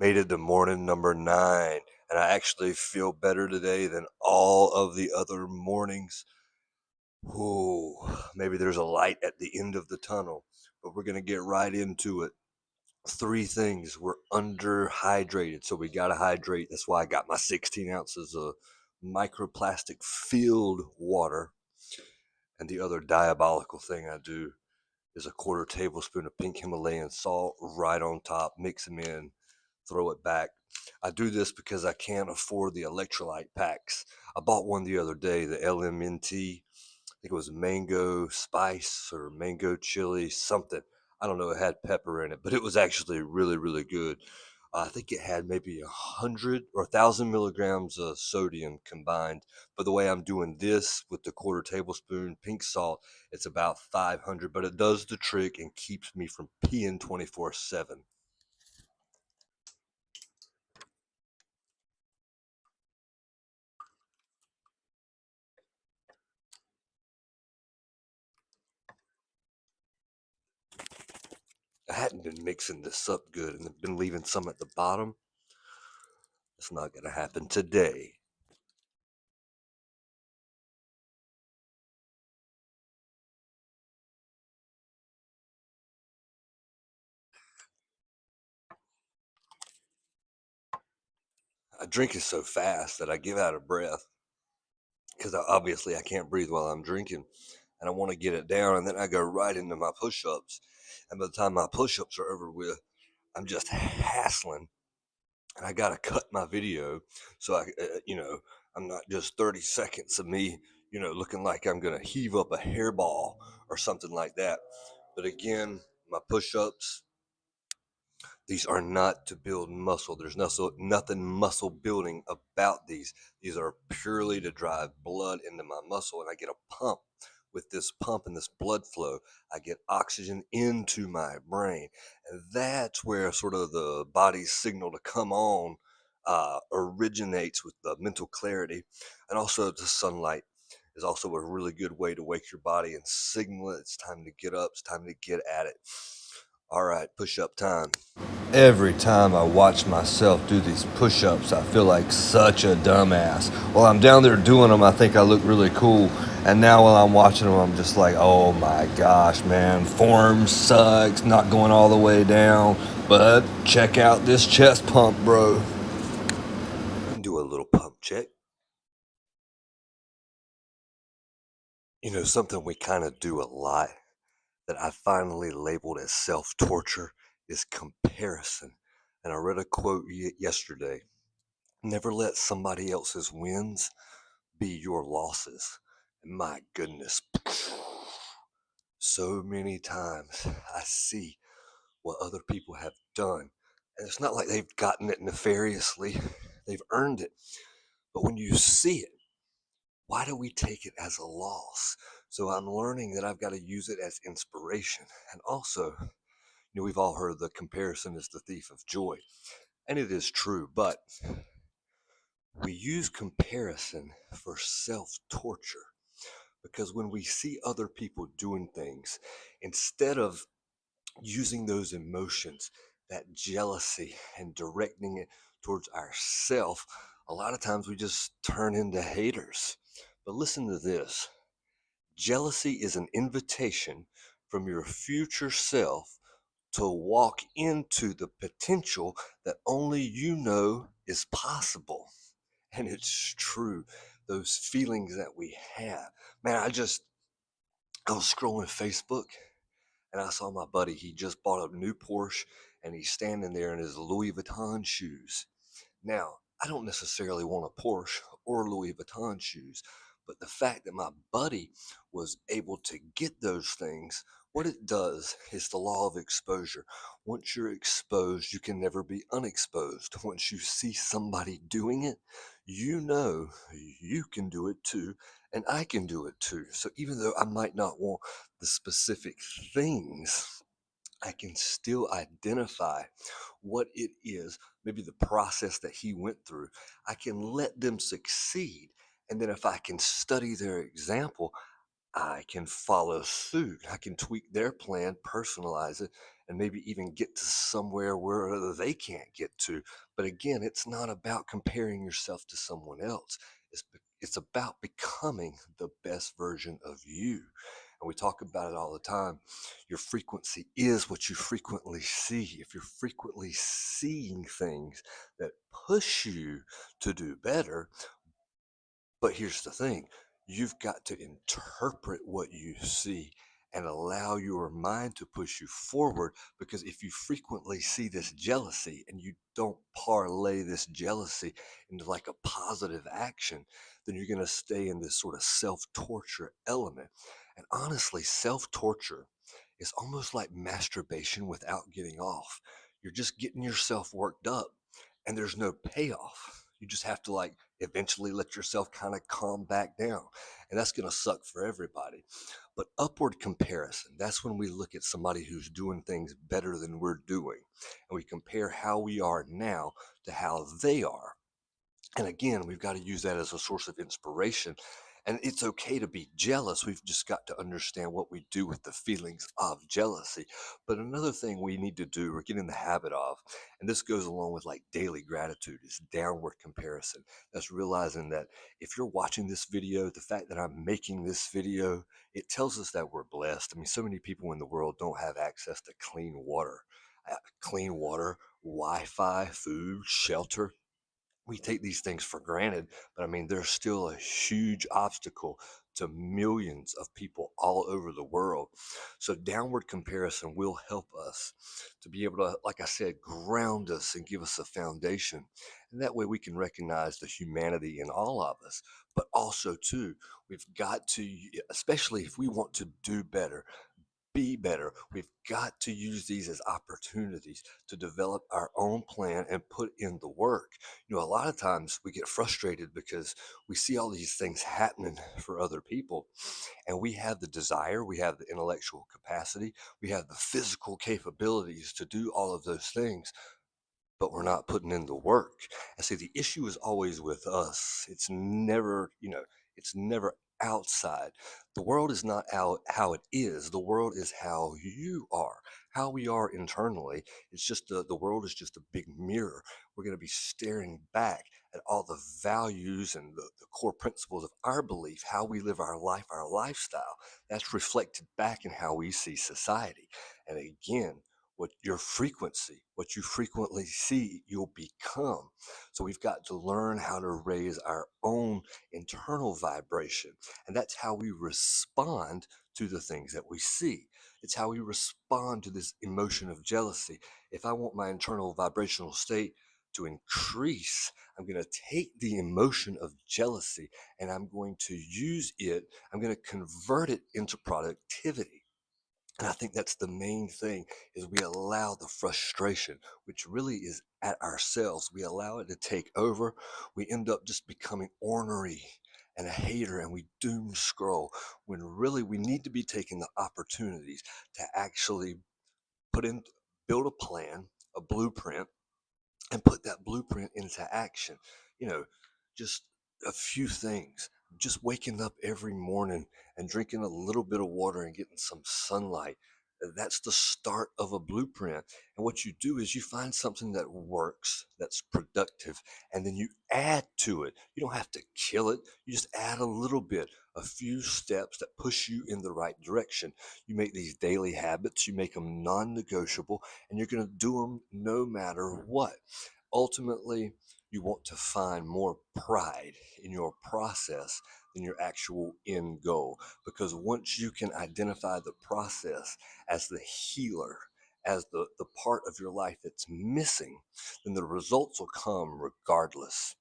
Made it to morning number 9, and I actually feel better today than all of the other mornings. Ooh, maybe there's a light at the end of the tunnel, but we're gonna get right into it. 3 things: we're underhydrated, so we gotta hydrate. That's why I got my 16 ounces of microplastic filled water. And the other diabolical thing I do is a quarter tablespoon of pink Himalayan salt right on top, mix them in, throw it back. I do this because I can't afford the electrolyte packs. I bought one the other day, the LMNT. I think it was mango spice or mango chili, something. I don't know. It had pepper in it, but it was actually really, really good. I think it had maybe 100 or 1,000 milligrams of sodium combined. But the way I'm doing this with the quarter tablespoon pink salt, it's about 500, but it does the trick and keeps me from peeing 24/7. I hadn't been mixing this up good and been leaving some at the bottom. It's not going to happen today. I drink it so fast that I give out of breath because obviously I can't breathe while I'm drinking and I want to get it down. And then I go right into my push ups. And by the time my push ups are over with, I'm just hassling. And I got to cut my video so I'm not just 30 seconds of me, looking like I'm going to heave up a hairball or something like that. But again, my push ups, these are not to build muscle. There's nothing muscle building about these. These are purely to drive blood into my muscle, and I get a pump. With this pump and this blood flow, I get oxygen into my brain, and that's where sort of the body's signal to come on originates with the mental clarity, and also the sunlight is also a really good way to wake your body and signal it. It's time to get up. It's time to get at it. All right, push up time. Every time I watch myself do these push ups, I feel like such a dumbass. While I'm down there doing them, I think I look really cool. And now while I'm watching them, I'm just like, oh my gosh, man, form sucks, not going all the way down. But check out this chest pump, bro. Do a little pump check. Something we kind of do a lot that I finally labeled as self torture is comparison. And I read a quote yesterday: never let somebody else's wins be your losses. And my goodness, so many times I see what other people have done. And it's not like they've gotten it nefariously, they've earned it. But when you see it, why do we take it as a loss? So I'm learning that I've got to use it as inspiration. And also, we've all heard the comparison is the thief of joy. And it is true, but we use comparison for self torture because when we see other people doing things, instead of using those emotions, that jealousy, and directing it towards ourself, a lot of times we just turn into haters. But listen to this: jealousy is an invitation from your future self to walk into the potential that only you know is possible. And it's true. Those feelings that we have. Man, I was scrolling Facebook and I saw my buddy. He just bought a new Porsche and he's standing there in his Louis Vuitton shoes. Now, I don't necessarily want a Porsche or Louis Vuitton shoes, but the fact that my buddy was able to get those things, what it does is the law of exposure. Once you're exposed, you can never be unexposed. Once you see somebody doing it, you know you can do it too, and I can do it too. So even though I might not want the specific things, I can still identify what it is, maybe the process that he went through. I can let them succeed. And then if I can study their example, I can follow suit. I can tweak their plan, personalize it, and maybe even get to somewhere where they can't get to. But again, it's not about comparing yourself to someone else. It's about becoming the best version of you. And we talk about it all the time. Your frequency is what you frequently see. If you're frequently seeing things that push you to do better, but here's the thing, you've got to interpret what you see and allow your mind to push you forward, because if you frequently see this jealousy and you don't parlay this jealousy into like a positive action, then you're going to stay in this sort of self-torture element. And honestly, self-torture is almost like masturbation without getting off. You're just getting yourself worked up and there's no payoff. You just have to like eventually let yourself kind of calm back down. And that's going to suck for everybody. But upward comparison, that's when we look at somebody who's doing things better than we're doing. And we compare how we are now to how they are. And again, we've got to use that as a source of inspiration. And it's okay to be jealous. We've just got to understand what we do with the feelings of jealousy. But another thing we need to do or get in the habit of, and this goes along with like daily gratitude, is downward comparison. That's realizing that if you're watching this video, the fact that I'm making this video, it tells us that we're blessed. I mean, so many people in the world don't have access to clean water, Wi-Fi, food, shelter. We take these things for granted, but I mean, there's still a huge obstacle to millions of people all over the world. So, downward comparison will help us to be able to, like I said, ground us and give us a foundation. And that way we can recognize the humanity in all of us. But also, too, we've got to, especially if we want to do better, be better. We've got to use these as opportunities to develop our own plan and put in the work. You know, a lot of times we get frustrated because we see all these things happening for other people, and we have the desire, we have the intellectual capacity, we have the physical capabilities to do all of those things, but we're not putting in the work. And see, the issue is always with us. It's never, it's never outside. The world is not out how it is. The world is how you are, how we are internally. It's just the world is just a big mirror. We're going to be staring back at all the values and the core principles of our belief, how we live our life, our lifestyle. That's reflected back in how we see society. And again, what you frequently see, you'll become. So we've got to learn how to raise our own internal vibration. And that's how we respond to the things that we see. It's how we respond to this emotion of jealousy. If I want my internal vibrational state to increase, I'm going to take the emotion of jealousy and I'm going to use it, I'm going to convert it into productivity. And I think that's the main thing, is we allow the frustration, which really is at ourselves. We allow it to take over. We end up just becoming ornery and a hater, and we doom scroll when really we need to be taking the opportunities to actually put in, build a plan, a blueprint, and put that blueprint into action. You know, just a few things. Just waking up every morning and drinking a little bit of water and getting some sunlight. That's the start of a blueprint. And what you do is you find something that works, that's productive, and then you add to it. You don't have to kill it. You just add a little bit, a few steps that push you in the right direction. You make these daily habits, you make them non-negotiable, and you're going to do them no matter what. Ultimately, you want to find more pride in your process than your actual end goal. Because once you can identify the process as the healer, as the part of your life that's missing, then the results will come regardless.